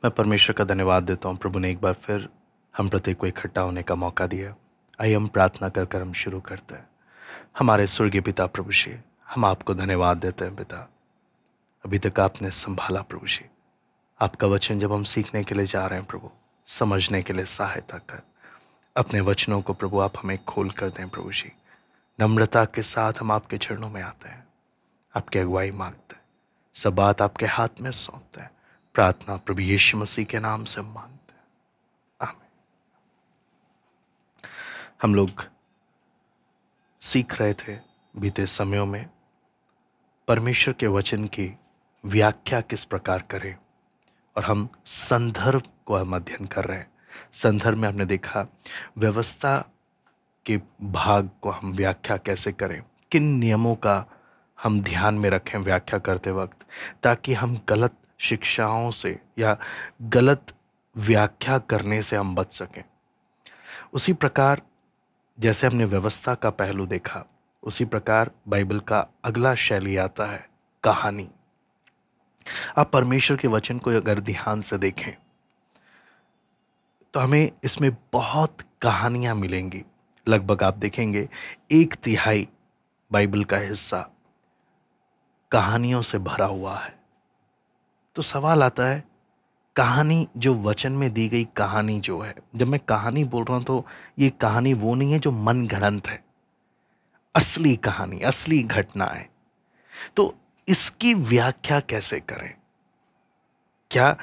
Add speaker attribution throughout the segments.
Speaker 1: मैं परमेश्वर का धन्यवाद देता हूँ। प्रभु ने एक बार फिर हम प्रत्येक को इकट्ठा होने का मौका दिया। आइए हम प्रार्थना कर कर हम शुरू करते हैं। हमारे स्वर्गीय पिता प्रभु जी, हम आपको धन्यवाद देते हैं पिता। अभी तक आपने संभाला प्रभु जी। आपका वचन जब हम सीखने के लिए जा रहे हैं प्रभु, समझने के लिए सहायता कर। अपने वचनों को प्रभु आप हमें खोल कर दें प्रभु जी। नम्रता के साथ हम आपके चरणों में आते हैं, आपकी अगुवाई मांगते हैं, सब बात आपके हाथ में सौंपते हैं। प्रार्थना प्रभु यीशु मसीह के नाम से मांगते हैं, आमीन। हम लोग सीख रहे थे बीते समयों में परमेश्वर के वचन की व्याख्या किस प्रकार करें, और हम संदर्भ को हम अध्ययन कर रहे हैं। संदर्भ में हमने देखा व्यवस्था के भाग को हम व्याख्या कैसे करें, किन नियमों का हम ध्यान में रखें व्याख्या करते वक्त, ताकि हम गलत शिक्षाओं से या गलत व्याख्या करने से हम बच सकें। उसी प्रकार जैसे हमने व्यवस्था का पहलू देखा, उसी प्रकार बाइबल का अगला शैली आता है कहानी। आप परमेश्वर के वचन को अगर ध्यान से देखें तो हमें इसमें बहुत कहानियां मिलेंगी। लगभग आप देखेंगे 1/3 बाइबल का हिस्सा कहानियों से भरा हुआ है। तो सवाल आता है, कहानी जो वचन में दी गई कहानी जो है, जब मैं कहानी बोल रहा हूं तो ये कहानी वो नहीं है जो मन गढ़ंत है, असली कहानी, असली घटना है। तो इसकी व्याख्या कैसे करें? क्या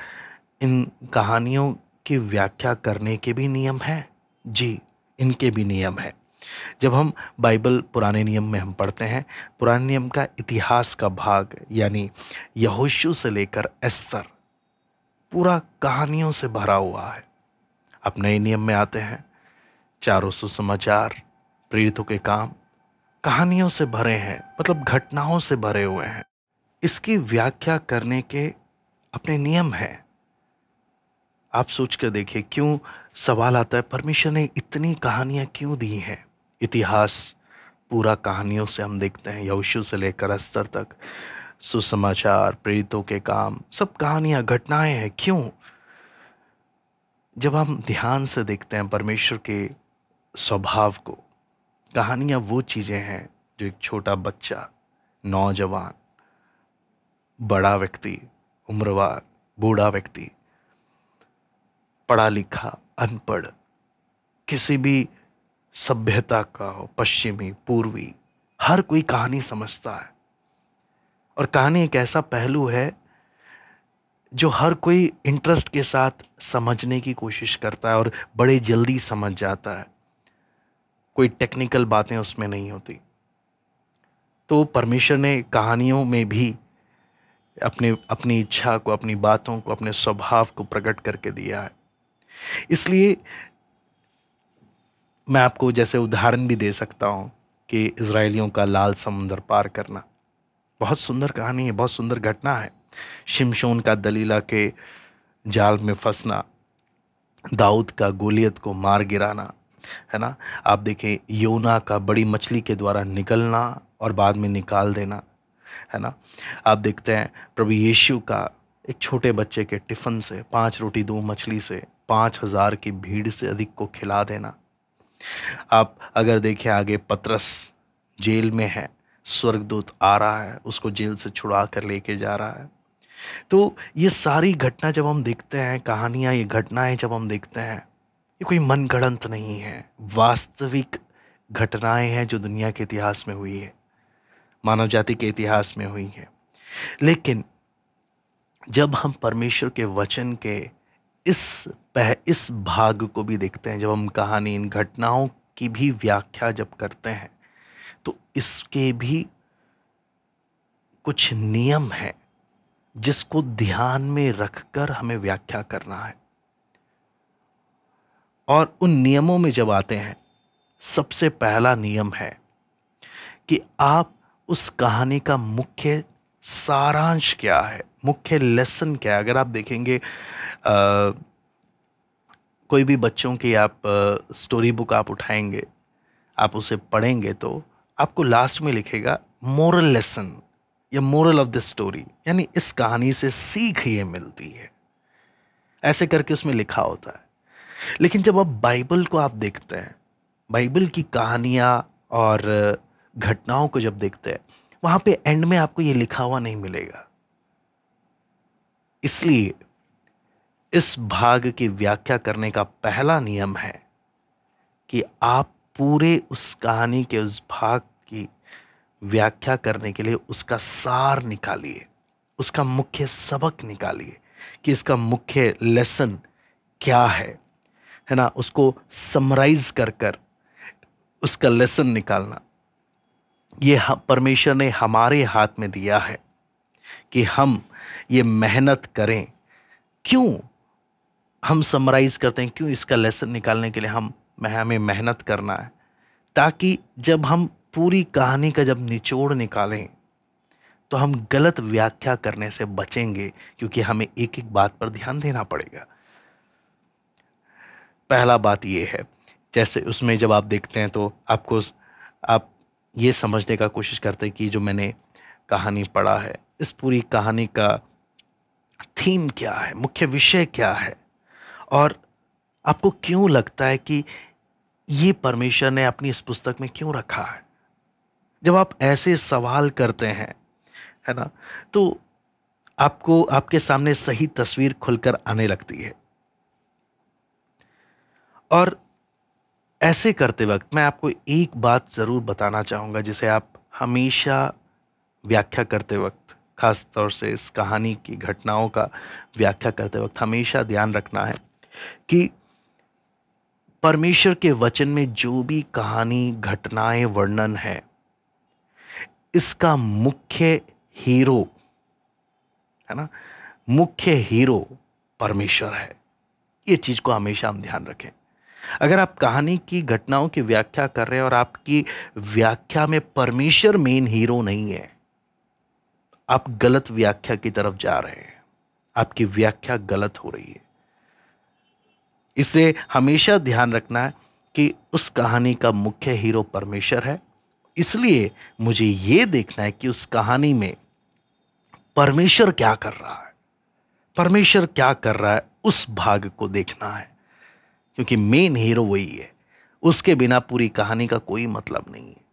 Speaker 1: इन कहानियों की व्याख्या करने के भी नियम हैं? जी, इनके भी नियम हैं। जब हम बाइबल पुराने नियम में हम पढ़ते हैं, पुराने नियम का इतिहास का भाग यानी यहोशू से लेकर एस्तर पूरा कहानियों से भरा हुआ है। अब नए नियम में आते हैं, चारों सुसमाचार, प्रेरितों के काम कहानियों से भरे हैं, मतलब घटनाओं से भरे हुए हैं। इसकी व्याख्या करने के अपने नियम हैं। आप सोच कर देखिए, क्यों सवाल आता है परमेश्वर ने इतनी कहानियां क्यों दी हैं? इतिहास पूरा कहानियों से हम देखते हैं, यहोशू से लेकर अस्तर तक, सुसमाचार, प्रेरितों के काम, सब कहानियां, घटनाएं हैं। क्यों? जब हम ध्यान से देखते हैं परमेश्वर के स्वभाव को, कहानियां वो चीजें हैं जो एक छोटा बच्चा, नौजवान, बड़ा व्यक्ति, उम्रवार, बूढ़ा व्यक्ति, पढ़ा लिखा, अनपढ़, किसी भी सभ्यता का हो, पश्चिमी, पूर्वी, हर कोई कहानी समझता है। और कहानी एक ऐसा पहलू है जो हर कोई इंटरेस्ट के साथ समझने की कोशिश करता है और बड़े जल्दी समझ जाता है। कोई टेक्निकल बातें उसमें नहीं होती। तो परमेश्वर ने कहानियों में भी अपनी इच्छा को, अपनी बातों को, अपने स्वभाव को प्रकट करके दिया है। इसलिए मैं आपको जैसे उदाहरण भी दे सकता हूं कि इजरायलियों का लाल समुंदर पार करना बहुत सुंदर कहानी है, बहुत सुंदर घटना है। शिमशोन का दलीला के जाल में फंसना, दाऊद का गोलियत को मार गिराना, है ना। आप देखें योना का बड़ी मछली के द्वारा निकलना और बाद में निकाल देना, है ना। आप देखते हैं प्रभु यीशु का एक छोटे बच्चे के टिफिन से 5 रोटी 2 मछली से 5,000 की भीड़ से अधिक को खिला देना। आप अगर देखें आगे, पतरस जेल में है, स्वर्गदूत आ रहा है, उसको जेल से छुड़ा कर लेके जा रहा है। तो ये सारी घटना जब हम देखते हैं, कहानियां, ये घटनाएं जब हम देखते हैं, ये कोई मनगढ़ंत नहीं है, वास्तविक घटनाएं हैं जो दुनिया के इतिहास में हुई है, मानव जाति के इतिहास में हुई है। लेकिन जब हम परमेश्वर के वचन के इस भाग को भी देखते हैं, जब हम कहानी, इन घटनाओं की भी व्याख्या जब करते हैं, तो इसके भी कुछ नियम हैं जिसको ध्यान में रखकर हमें व्याख्या करना है। और उन नियमों में जब आते हैं, सबसे पहला नियम है कि आप उस कहानी का मुख्य सारांश क्या है, मुख्य लेसन क्या है। अगर आप देखेंगे कोई भी बच्चों की आप स्टोरी बुक आप उठाएंगे, आप उसे पढ़ेंगे तो आपको लास्ट में लिखेगा मोरल लेसन या मोरल ऑफ द स्टोरी, यानी इस कहानी से सीख ये मिलती है। ऐसे करके उसमें लिखा होता है। लेकिन जब आप बाइबल को आप देखते हैं, बाइबल की कहानियां और घटनाओं को जब देखते हैं, वहां पे एंड में आपको ये लिखा हुआ नहीं मिलेगा। इसलिए इस भाग की व्याख्या करने का पहला नियम है कि आप पूरे उस कहानी के उस भाग की व्याख्या करने के लिए उसका सार निकालिए, उसका मुख्य सबक निकालिए कि इसका मुख्य लेसन क्या है ना। उसको समराइज कर कर उसका लेसन निकालना, ये परमेश्वर ने हमारे हाथ में दिया है कि हम ये मेहनत करें। क्यों हम समराइज करते हैं, क्यों इसका लेसन निकालने के लिए हमें मेहनत करना है, ताकि जब हम पूरी कहानी का जब निचोड़ निकालें तो हम गलत व्याख्या करने से बचेंगे, क्योंकि हमें एक एक बात पर ध्यान देना पड़ेगा। पहला बात यह है, जैसे उसमें जब आप देखते हैं तो आप ये समझने का कोशिश करते हैं कि जो मैंने कहानी पढ़ा है, इस पूरी कहानी का थीम क्या है, मुख्य विषय क्या है, और आपको क्यों लगता है कि ये परमेश्वर ने अपनी इस पुस्तक में क्यों रखा है। जब आप ऐसे सवाल करते हैं, है ना, तो आपको आपके सामने सही तस्वीर खुलकर आने लगती है। और ऐसे करते वक्त मैं आपको एक बात जरूर बताना चाहूंगा, जिसे आप हमेशा व्याख्या करते वक्त, खास तौर से इस कहानी की घटनाओं का व्याख्या करते वक्त हमेशा ध्यान रखना है कि परमेश्वर के वचन में जो भी कहानी, घटनाएं, वर्णन है, इसका मुख्य हीरो, है ना, मुख्य हीरो परमेश्वर है। ये चीज को हमेशा हम ध्यान रखें। अगर आप कहानी की घटनाओं की व्याख्या कर रहे हैं और आपकी व्याख्या में परमेश्वर मेन हीरो नहीं है, आप गलत व्याख्या की तरफ जा रहे हैं, आपकी व्याख्या गलत हो रही है। इसलिए हमेशा ध्यान रखना है कि उस कहानी का मुख्य हीरो परमेश्वर है। इसलिए मुझे यह देखना है कि उस कहानी में परमेश्वर क्या कर रहा है, परमेश्वर क्या कर रहा है, उस भाग को देखना है, क्योंकि मेन हीरो वही है। उसके बिना पूरी कहानी का कोई मतलब नहीं है।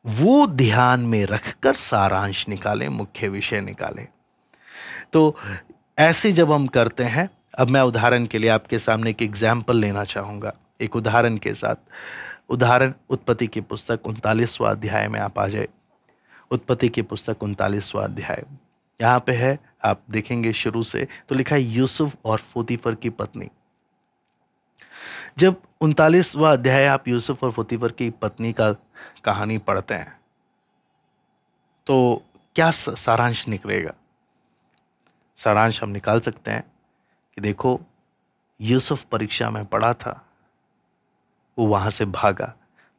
Speaker 1: वो ध्यान में रखकर सारांश निकालें, मुख्य विषय निकालें। तो ऐसे जब हम करते हैं, अब मैं उदाहरण के लिए आपके सामने एक एग्जाम्पल लेना चाहूंगा, एक उदाहरण के साथ। उदाहरण उत्पत्ति की पुस्तक 39वां अध्याय में आप आ जाए। उत्पत्ति की पुस्तक 39वां अध्याय यहाँ पे है, आप देखेंगे शुरू से तो लिखा है यूसुफ और पोतीफर की पत्नी। जब 39वां अध्याय आप यूसुफ और पोतीफर की पत्नी का कहानी पढ़ते हैं तो क्या सारांश निकलेगा? सारांश हम निकाल सकते हैं कि देखो, यूसुफ परीक्षा में पढ़ा था, वो वहां से भागा।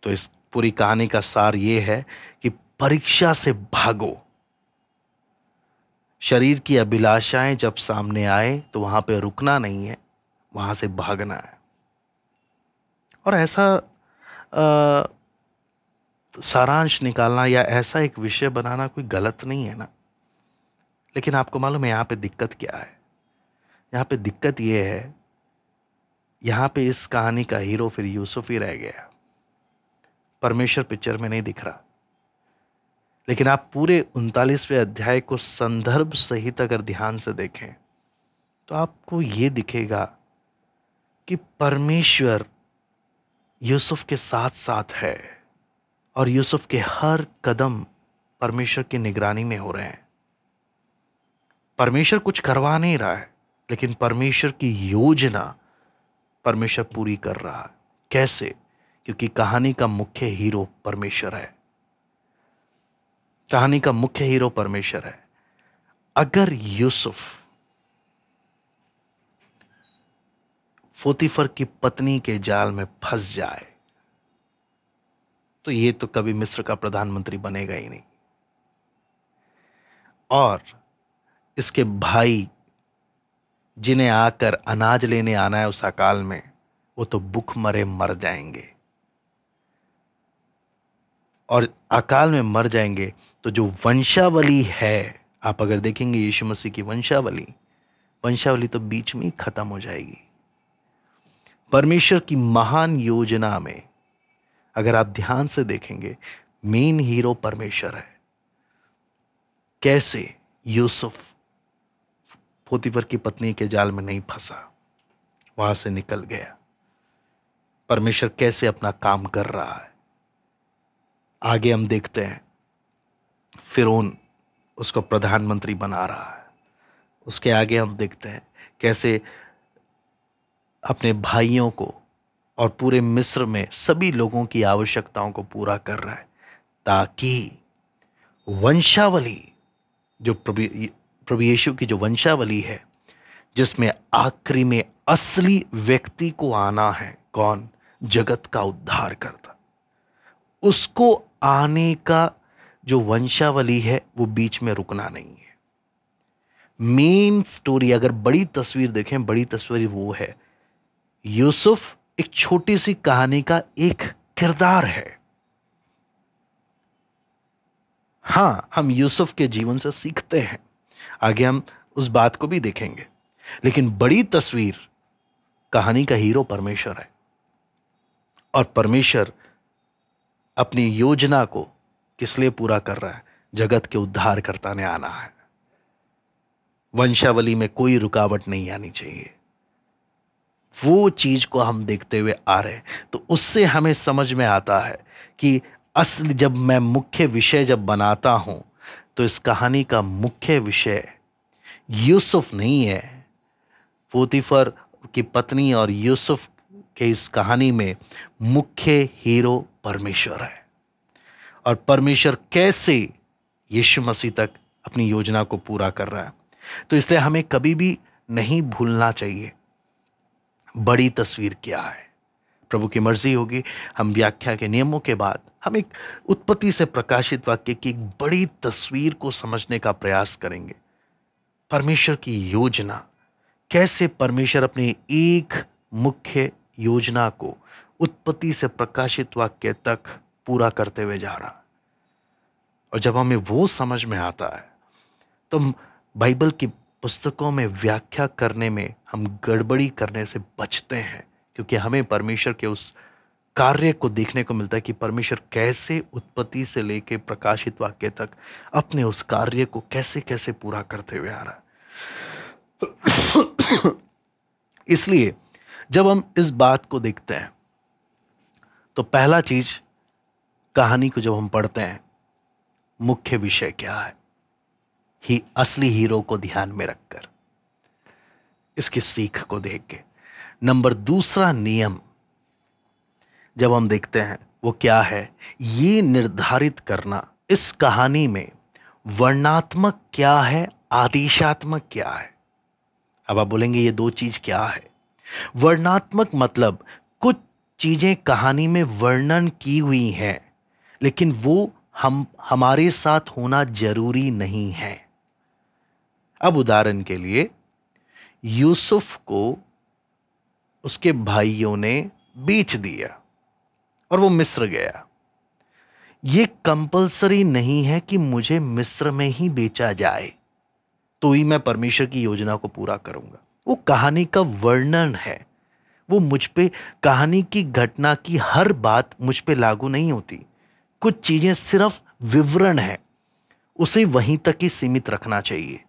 Speaker 1: तो इस पूरी कहानी का सार ये है कि परीक्षा से भागो। शरीर की अभिलाषाएं जब सामने आए तो वहां पे रुकना नहीं है, वहां से भागना है। और ऐसा सारांश निकालना या ऐसा एक विषय बनाना कोई गलत नहीं है ना। लेकिन आपको मालूम है यहाँ पे दिक्कत क्या है? यहाँ पे दिक्कत ये है, यहाँ पे इस कहानी का हीरो फिर यूसुफ ही रह गया। परमेश्वर पिक्चर में नहीं दिख रहा। लेकिन आप पूरे 39वें अध्याय को संदर्भ सहित अगर ध्यान से देखें तो आपको ये दिखेगा कि परमेश्वर यूसुफ के साथ साथ है और यूसुफ के हर कदम परमेश्वर की निगरानी में हो रहे हैं। परमेश्वर कुछ करवा नहीं रहा है, लेकिन परमेश्वर की योजना परमेश्वर पूरी कर रहा है। कैसे? क्योंकि कहानी का मुख्य हीरो परमेश्वर है। कहानी का मुख्य हीरो परमेश्वर है। अगर यूसुफ पोतीफर की पत्नी के जाल में फंस जाए तो ये तो कभी मिस्र का प्रधानमंत्री बनेगा ही नहीं। और इसके भाई जिन्हें आकर अनाज लेने आना है उस अकाल में, वो तो भूखमरे मर जाएंगे। और अकाल में मर जाएंगे तो जो वंशावली है, आप अगर देखेंगे यीशु मसीह की वंशावली, वंशावली तो बीच में ही खत्म हो जाएगी। परमेश्वर की महान योजना में अगर आप ध्यान से देखेंगे, मेन हीरो परमेश्वर है। कैसे यूसुफ पोतीफर की पत्नी के जाल में नहीं फंसा, वहां से निकल गया। परमेश्वर कैसे अपना काम कर रहा है, आगे हम देखते हैं। फिरौन उसको प्रधानमंत्री बना रहा है। उसके आगे हम देखते हैं कैसे अपने भाइयों को और पूरे मिस्र में सभी लोगों की आवश्यकताओं को पूरा कर रहा है, ताकि वंशावली जो प्रभु यीशु की जो वंशावली है, जिसमें आखिरी में असली व्यक्ति को आना है, कौन? जगत का उद्धार करता, उसको आने का जो वंशावली है वो बीच में रुकना नहीं है। मेन स्टोरी अगर बड़ी तस्वीर देखें, बड़ी तस्वीर वो है, यूसुफ एक छोटी सी कहानी का एक किरदार है। हां, हम यूसुफ के जीवन से सीखते हैं, आगे हम उस बात को भी देखेंगे, लेकिन बड़ी तस्वीर कहानी का हीरो परमेश्वर है। और परमेश्वर अपनी योजना को किस लिए पूरा कर रहा है? जगत के उद्धारकर्ता ने आना है। वंशावली में कोई रुकावट नहीं आनी चाहिए। वो चीज को हम देखते हुए आ रहे हैं, तो उससे हमें समझ में आता है कि असली, जब मैं मुख्य विषय जब बनाता हूं, तो इस कहानी का मुख्य विषय यूसुफ नहीं है। पोतीफर की पत्नी और यूसुफ के इस कहानी में मुख्य हीरो परमेश्वर है। और परमेश्वर कैसे यीशु मसीह तक अपनी योजना को पूरा कर रहा है। तो इसलिए हमें कभी भी नहीं भूलना चाहिए बड़ी तस्वीर क्या है। प्रभु की मर्जी होगी, हम व्याख्या के नियमों के बाद हम एक उत्पत्ति से प्रकाशित वाक्य की एक बड़ी तस्वीर को समझने का प्रयास करेंगे। परमेश्वर की योजना, कैसे परमेश्वर अपनी एक मुख्य योजना को उत्पत्ति से प्रकाशित वाक्य तक पूरा करते हुए जा रहा। और जब हमें वो समझ में आता है, तो हम बाइबल की पुस्तकों में व्याख्या करने में हम गड़बड़ी करने से बचते हैं, क्योंकि हमें परमेश्वर के उस कार्य को देखने को मिलता है कि परमेश्वर कैसे उत्पत्ति से लेकर प्रकाशित वाक्य तक अपने उस कार्य को कैसे कैसे पूरा करते हुए आ रहा है। इसलिए जब हम इस बात को देखते हैं, तो पहला चीज, कहानी को जब हम पढ़ते हैं, मुख्य विषय क्या है, ही असली हीरो को ध्यान में रखकर, इसकी सीख को देख के। नंबर दूसरा नियम जब हम देखते हैं वो क्या है, ये निर्धारित करना इस कहानी में वर्णात्मक क्या है, आदेशात्मक क्या है। अब आप बोलेंगे ये दो चीज क्या है? वर्णात्मक मतलब कुछ चीजें कहानी में वर्णन की हुई हैं, लेकिन वो हमारे साथ होना जरूरी नहीं है। अब उदाहरण के लिए, यूसुफ को उसके भाइयों ने बेच दिया और वो मिस्र गया। ये कंपलसरी नहीं है कि मुझे मिस्र में ही बेचा जाए तो ही मैं परमेश्वर की योजना को पूरा करूंगा। वो कहानी का वर्णन है, वो मुझ पे, कहानी की घटना की हर बात मुझ पे लागू नहीं होती। कुछ चीजें सिर्फ विवरण है, उसे वहीं तक ही सीमित रखना चाहिए।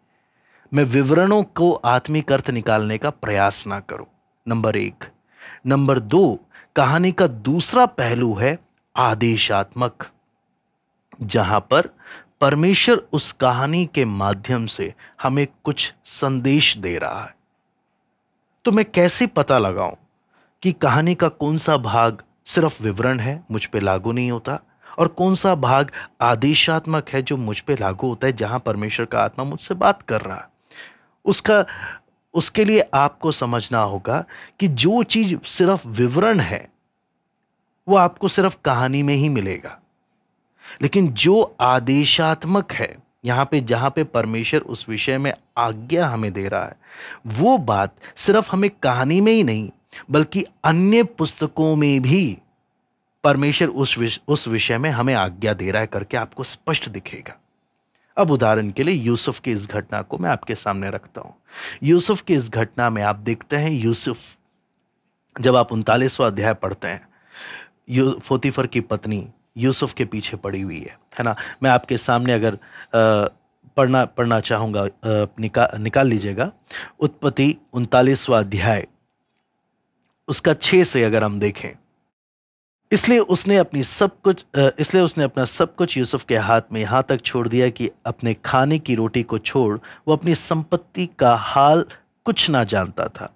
Speaker 1: मैं विवरणों को आत्मिक अर्थ निकालने का प्रयास ना करूं, नंबर एक। नंबर दो, कहानी का दूसरा पहलू है आदेशात्मक, जहां पर परमेश्वर उस कहानी के माध्यम से हमें कुछ संदेश दे रहा है। तो मैं कैसे पता लगाऊं कि कहानी का कौन सा भाग सिर्फ विवरण है, मुझ पे लागू नहीं होता, और कौन सा भाग आदेशात्मक है जो मुझ पे लागू होता है, जहां परमेश्वर का आत्मा मुझसे बात कर रहा है। उसके लिए आपको समझना होगा कि जो चीज सिर्फ विवरण है वो आपको सिर्फ कहानी में ही मिलेगा, लेकिन जो आदेशात्मक है, यहां पे जहां पे परमेश्वर उस विषय में आज्ञा हमें दे रहा है, वो बात सिर्फ हमें कहानी में ही नहीं बल्कि अन्य पुस्तकों में भी परमेश्वर उस विषय में हमें आज्ञा दे रहा है करके आपको स्पष्ट दिखेगा। अब उदाहरण के लिए यूसुफ की इस घटना को मैं आपके सामने रखता हूं। यूसुफ की इस घटना में आप देखते हैं, यूसुफ, जब आप 39वां अध्याय पढ़ते हैं, पोतीफर की पत्नी यूसुफ के पीछे पड़ी हुई है ना। मैं आपके सामने अगर पढ़ना पढ़ना चाहूंगा, निकाल लीजिएगा। उत्पत्ति 39वां अध्याय, उसका 6 से अगर हम देखें, इसलिए उसने अपना सब कुछ यूसुफ के हाथ में यहां तक छोड़ दिया कि अपने खाने की रोटी को छोड़ वो अपनी संपत्ति का हाल कुछ ना जानता था।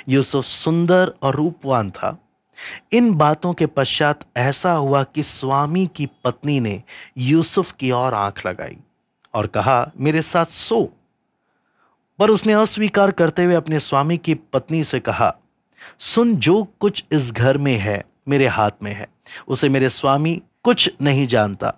Speaker 1: यूसुफ सुंदर और रूपवान था। इन बातों के पश्चात ऐसा हुआ कि स्वामी की पत्नी ने यूसुफ की ओर आंख लगाई और कहा, मेरे साथ सो। पर उसने अस्वीकार करते हुए अपने स्वामी की पत्नी से कहा, सुन, जो कुछ इस घर में है मेरे हाथ में है, उसे मेरे स्वामी कुछ नहीं जानता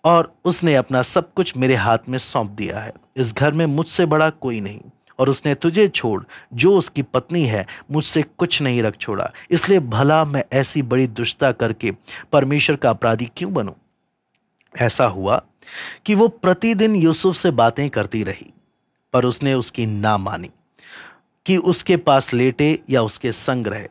Speaker 1: और उसने अपना सब कुछ मेरे हाथ में सौंप दिया है। इस घर में मुझसे बड़ा कोई नहीं और उसने तुझे छोड़ जो उसकी पत्नी है मुझसे कुछ नहीं रख छोड़ा। इसलिए भला मैं ऐसी बड़ी दुष्टता करके परमेश्वर का अपराधी क्यों बनूं? ऐसा हुआ कि वो प्रतिदिन यूसुफ से बातें करती रही, पर उसने उसकी ना मानी कि उसके पास लेटे या उसके संग रहे।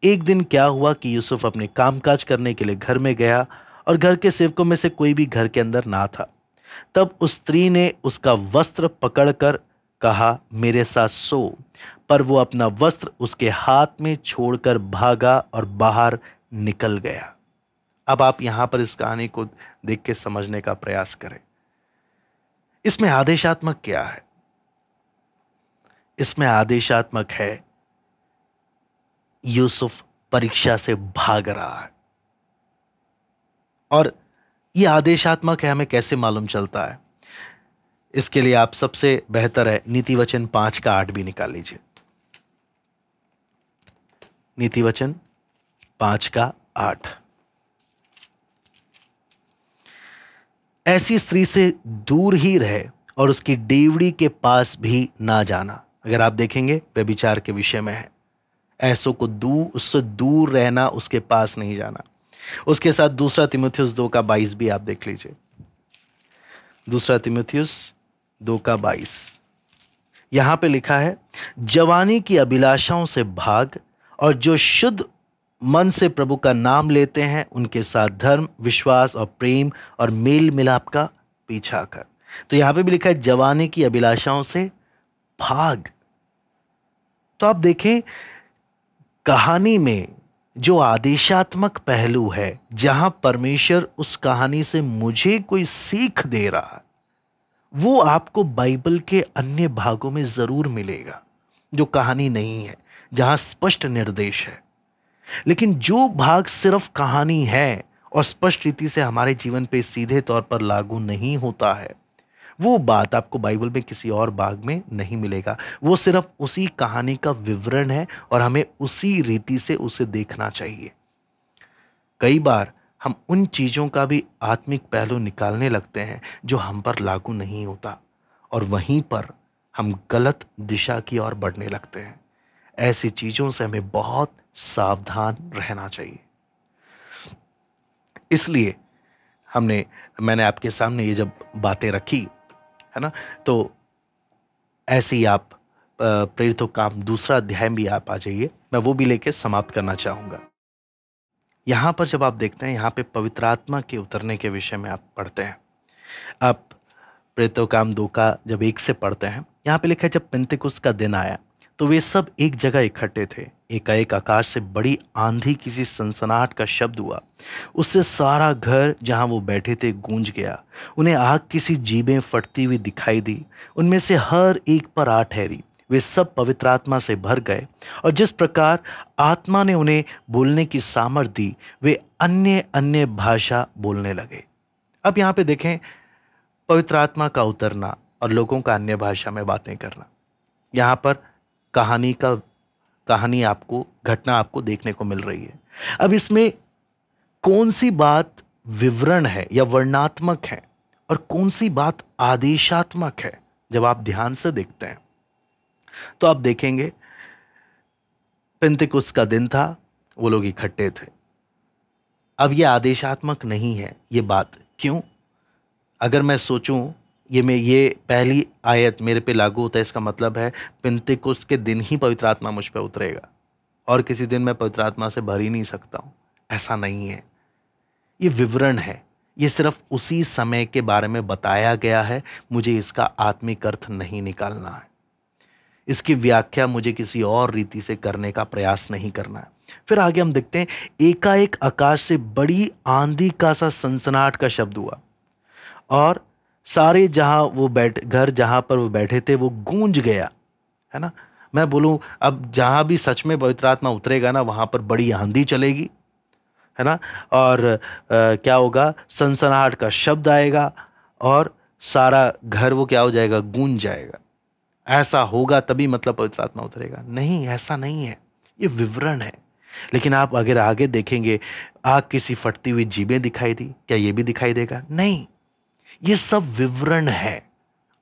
Speaker 1: एक दिन क्या हुआ कि यूसुफ अपने कामकाज करने के लिए घर में गया और घर के सेवकों में से कोई भी घर के अंदर ना था। तब उस स्त्री ने उसका वस्त्र पकड़कर कहा, मेरे साथ सो। पर वो अपना वस्त्र उसके हाथ में छोड़कर भागा और बाहर निकल गया। अब आप यहां पर इस कहानी को देख के समझने का प्रयास करें। इसमें आदेशात्मक क्या है? इसमें आदेशात्मक है, यूसुफ परीक्षा से भाग रहा है। और यह आदेशात्मक है, हमें कैसे मालूम चलता है? इसके लिए आप सबसे बेहतर है नीति वचन 5 का 8 भी निकाल लीजिए। नीति वचन 5 का 8। ऐसी स्त्री से दूर ही रहे और उसकी डेवड़ी के पास भी ना जाना। अगर आप देखेंगे व्यभिचार के विषय में है, ऐसों को उससे दूर रहना, उसके पास नहीं जाना। उसके साथ 2 तीमुथियुस 2 का 22 भी आप देख लीजिए। 2 तीमुथियुस 2 का 22, यहां पे लिखा है, जवानी की अभिलाषाओं से भाग और जो शुद्ध मन से प्रभु का नाम लेते हैं उनके साथ धर्म, विश्वास और प्रेम और मेल मिलाप का पीछा कर। तो यहां पे भी लिखा है जवानी की अभिलाषाओं से भाग। तो आप देखें, कहानी में जो आदेशात्मक पहलू है, जहां परमेश्वर उस कहानी से मुझे कोई सीख दे रहा है, वो आपको बाइबल के अन्य भागों में जरूर मिलेगा, जो कहानी नहीं है, जहां स्पष्ट निर्देश है। लेकिन जो भाग सिर्फ कहानी है और स्पष्ट रीति से हमारे जीवन पे सीधे तौर पर लागू नहीं होता है, वो बात आपको बाइबल में किसी और भाग में नहीं मिलेगा। वो सिर्फ उसी कहानी का विवरण है और हमें उसी रीति से उसे देखना चाहिए। कई बार हम उन चीजों का भी आत्मिक पहलू निकालने लगते हैं जो हम पर लागू नहीं होता, और वहीं पर हम गलत दिशा की ओर बढ़ने लगते हैं। ऐसी चीजों से हमें बहुत सावधान रहना चाहिए। इसलिए मैंने आपके सामने ये जब बातें रखी है ना, तो ऐसे ही आप प्रेरितों का 2 अध्याय भी आप आ जाइए, मैं वो भी लेके समाप्त करना चाहूंगा। यहां पर जब आप देखते हैं, यहां पे पवित्र आत्मा के उतरने के विषय में आप पढ़ते हैं। आप प्रेरितों का 2 का जब 1 से पढ़ते हैं, यहां पे लिखा है, जब पिन्तेकुस्त का दिन आया तो वे सब एक जगह इकट्ठे थे। एकाएक आकाश से बड़ी आंधी, किसी सनसनाहट का शब्द हुआ, उससे सारा घर जहां वो बैठे थे गूंज गया। उन्हें आग किसी जीभें फटती हुई दिखाई दी, उनमें से हर एक पर आ ठहरी। वे सब पवित्र आत्मा से भर गए और जिस प्रकार आत्मा ने उन्हें बोलने की सामर्थ दी, वे अन्य अन्य भाषा बोलने लगे। अब यहां पे देखें, पवित्र आत्मा का उतरना और लोगों का अन्य भाषा में बातें करना। यहां पर घटना आपको देखने को मिल रही है। अब इसमें कौन सी बात विवरण है या वर्णनात्मक है और कौन सी बात आदेशात्मक है, जब आप ध्यान से देखते हैं तो आप देखेंगे, पिन्तेकुस्त का दिन था, वो लोग इकट्ठे थे। अब ये आदेशात्मक नहीं है ये बात। क्यों? अगर मैं सोचूं ये पहली आयत मेरे पे लागू होता है, इसका मतलब है पिंतेकुस्त के दिन ही पवित्र आत्मा मुझ पे उतरेगा, और किसी दिन मैं पवित्र आत्मा से भर ही नहीं सकता हूं। ऐसा नहीं है, ये विवरण है, ये सिर्फ उसी समय के बारे में बताया गया है। मुझे इसका आत्मिक अर्थ नहीं निकालना है, इसकी व्याख्या मुझे किसी और रीति से करने का प्रयास नहीं करना है। फिर आगे हम देखते हैं, एकाएक आकाश से बड़ी आंधी का सा सनसनाहट का शब्द हुआ, और सारे घर जहां पर वो बैठे थे वो गूंज गया, है ना। मैं बोलूं, अब जहां भी सच में पवित्र आत्मा उतरेगा ना, वहां पर बड़ी आंधी चलेगी, है ना। और क्या होगा, सनसनाहट का शब्द आएगा, और सारा घर वो क्या हो जाएगा, गूंज जाएगा। ऐसा होगा तभी मतलब पवित्र आत्मा उतरेगा? नहीं, ऐसा नहीं है, ये विवरण है। लेकिन आप अगर आगे देखेंगे, आग किसी फटती हुई जीभें दिखाई दी, क्या ये भी दिखाई देगा? नहीं, ये सब विवरण है,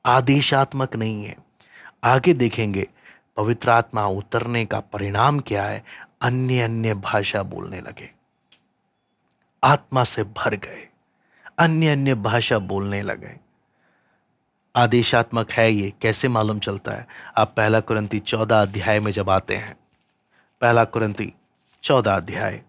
Speaker 1: आदेशात्मक नहीं है। आगे देखेंगे पवित्र आत्मा उतरने का परिणाम क्या है, अन्य अन्य भाषा बोलने लगे, आत्मा से भर गए, अन्य अन्य भाषा बोलने लगे। आदेशात्मक है ये, कैसे मालूम चलता है? आप पहला कुरिन्ती 14 अध्याय में जब आते हैं, पहला कुरिन्ती 14 अध्याय,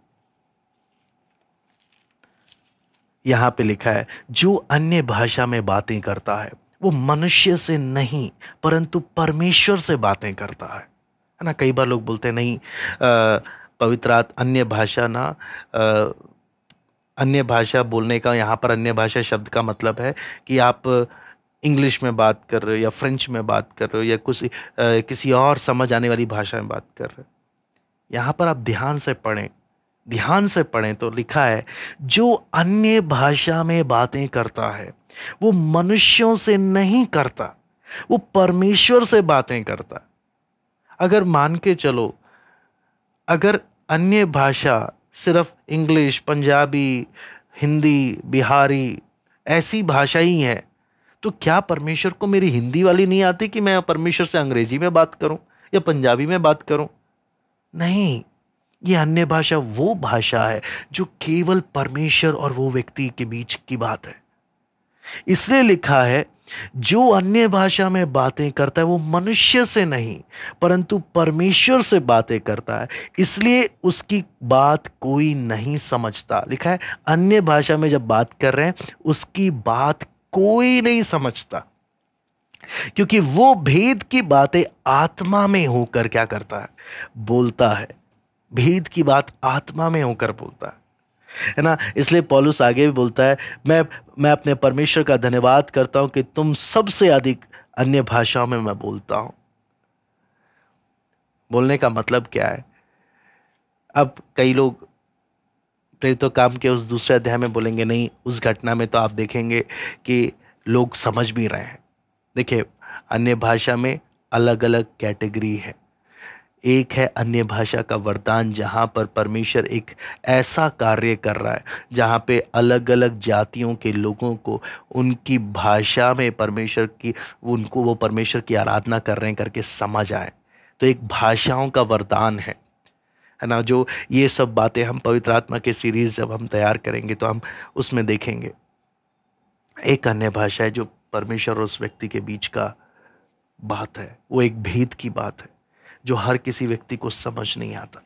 Speaker 1: यहां पे लिखा है, जो अन्य भाषा में बातें करता है वो मनुष्य से नहीं परंतु परमेश्वर से बातें करता है ना। कई बार लोग बोलते हैं नहीं, अन्य भाषा ना, अन्य भाषा बोलने का, यहाँ पर अन्य भाषा शब्द का मतलब है कि आप इंग्लिश में बात कर रहे हो, या फ्रेंच में बात कर रहे हो, या किसी और समझ आने वाली भाषा में बात कर रहे हो। यहाँ पर आप ध्यान से पढ़ें तो लिखा है, जो अन्य भाषा में बातें करता है वो मनुष्यों से नहीं करता, वो परमेश्वर से बातें करता। अगर मान के चलो, अगर अन्य भाषा सिर्फ इंग्लिश, पंजाबी, हिंदी, बिहारी ऐसी भाषा ही है, तो क्या परमेश्वर को मेरी हिंदी वाली नहीं आती कि मैं परमेश्वर से अंग्रेजी में बात करूं या पंजाबी में बात करूं? नहीं, ये अन्य भाषा वो भाषा है जो केवल परमेश्वर और वो व्यक्ति के बीच की बात है। इसलिए लिखा है, जो अन्य भाषा में बातें करता है वो मनुष्य से नहीं परंतु परमेश्वर से बातें करता है, इसलिए उसकी बात कोई नहीं समझता। लिखा है, अन्य भाषा में जब बात कर रहे हैं उसकी बात कोई नहीं समझता, क्योंकि वो भेद की बातें आत्मा में होकर क्या करता है, बोलता है। भेद की बात आत्मा में होकर बोलता है ना। इसलिए पौलुस आगे भी बोलता है, मैं अपने परमेश्वर का धन्यवाद करता हूं कि तुम सबसे अधिक अन्य भाषाओं में मैं बोलता हूं। बोलने का मतलब क्या है? अब कई लोग प्रेरितों काम के उस दूसरे अध्याय में बोलेंगे, नहीं, उस घटना में तो आप देखेंगे कि लोग समझ भी रहे हैं। देखिए, अन्य भाषा में अलग अलग कैटेगरी है। एक है अन्य भाषा का वरदान, जहाँ पर परमेश्वर एक ऐसा कार्य कर रहा है जहाँ पे अलग अलग जातियों के लोगों को उनकी भाषा में वो परमेश्वर की आराधना कर रहे हैं करके समझ आए। तो एक भाषाओं का वरदान है ना। जो ये सब बातें हम पवित्र आत्मा के सीरीज जब हम तैयार करेंगे तो हम उसमें देखेंगे। एक अन्य भाषा है जो परमेश्वर और उस व्यक्ति के बीच का बात है, वो एक भेद की बात है जो हर किसी व्यक्ति को समझ नहीं आता।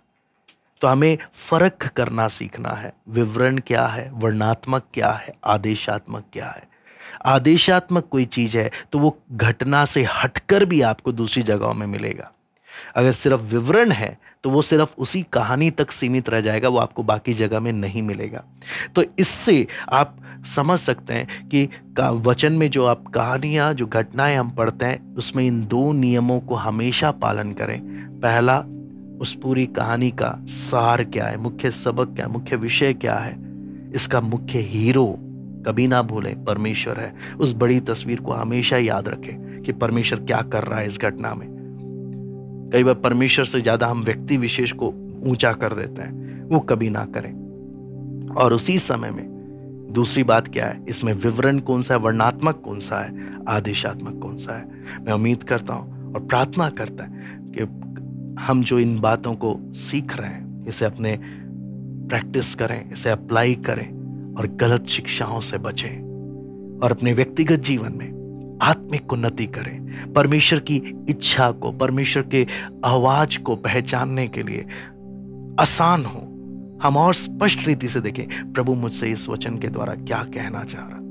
Speaker 1: तो हमें फर्क करना सीखना है, विवरण क्या है, वर्णात्मक क्या है, आदेशात्मक क्या है। आदेशात्मक कोई चीज है तो वो घटना से हटकर भी आपको दूसरी जगहों में मिलेगा। अगर सिर्फ विवरण है तो वो सिर्फ उसी कहानी तक सीमित रह जाएगा, वो आपको बाकी जगह में नहीं मिलेगा। तो इससे आप समझ सकते हैं कि वचन में जो आप कहानियां, जो घटनाएं हम पढ़ते हैं, उसमें इन दो नियमों को हमेशा पालन करें। पहला, उस पूरी कहानी का सार क्या है, मुख्य सबक क्या है, मुख्य विषय क्या है, इसका मुख्य हीरो कभी ना भूलें, परमेश्वर है। उस बड़ी तस्वीर को हमेशा याद रखें कि परमेश्वर क्या कर रहा है इस घटना में। कई बार परमेश्वर से ज्यादा हम व्यक्ति विशेष को ऊंचा कर देते हैं, वो कभी ना करें। और उसी समय में दूसरी बात क्या है, इसमें विवरण कौन सा है, वर्णात्मक कौन सा है, आदेशात्मक कौन सा है। मैं उम्मीद करता हूं और प्रार्थना करता है कि हम जो इन बातों को सीख रहे हैं इसे अपने प्रैक्टिस करें, इसे अप्लाई करें और गलत शिक्षाओं से बचें और अपने व्यक्तिगत जीवन में आत्मिक उन्नति करें, परमेश्वर की इच्छा को, परमेश्वर के आवाज को पहचानने के लिए आसान हो। हम और स्पष्ट रीति से देखें प्रभु मुझसे इस वचन के द्वारा क्या कहना चाह रहा।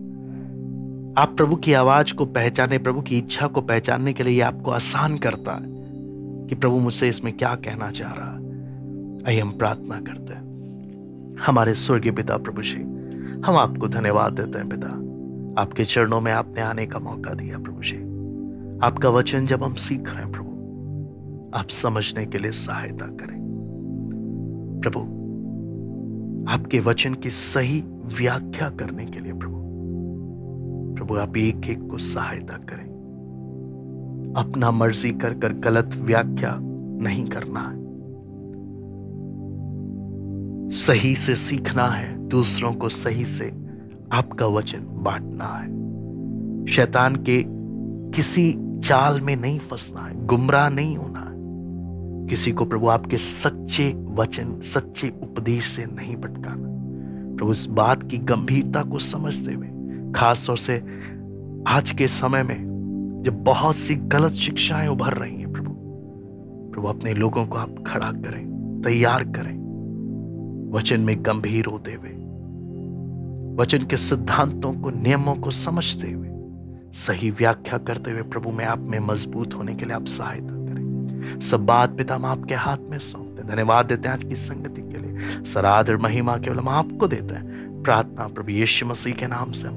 Speaker 1: आप प्रभु की आवाज को पहचाने, प्रभु की इच्छा को पहचानने के लिए यह आपको आसान करता है कि प्रभु मुझसे इसमें क्या कहना चाह रहा है। आइए हम प्रार्थना करते हैं। हमारे स्वर्गीय पिता प्रभु जी, हम आपको धन्यवाद देते हैं पिता, आपके चरणों में आपने आने का मौका दिया प्रभु जी। आपका वचन जब हम सीख रहे हैं प्रभु, आप समझने के लिए सहायता करें प्रभु। आपके वचन की सही व्याख्या करने के लिए प्रभु आप एक एक को सहायता करें। अपना मर्जी कर कर गलत व्याख्या नहीं करना है, सही से सीखना है, दूसरों को सही से आपका वचन बांटना है। शैतान के किसी चाल में नहीं फंसना है, गुमराह नहीं होना है, किसी को प्रभु आपके सच्चे वचन, सच्चे उपदेश से नहीं भटकाना। प्रभु इस बात की गंभीरता को समझते हुए, खास तौर से आज के समय में जब बहुत सी गलत शिक्षाएं उभर रही हैं प्रभु अपने लोगों को आप खड़ा करें, तैयार करें, वचन में गंभीर होते हुए, वचन के सिद्धांतों को, नियमों को समझते हुए, सही व्याख्या करते हुए प्रभु में आप में मजबूत होने के लिए आप सहायता करें। सब बात पिता हम आपके हाथ में सौंपते, धन्यवाद देते हैं आज की संगति के लिए। सराध और महिमा केवल हम आपको देते हैं। प्रार्थना प्रभु यीशु मसीह के नाम से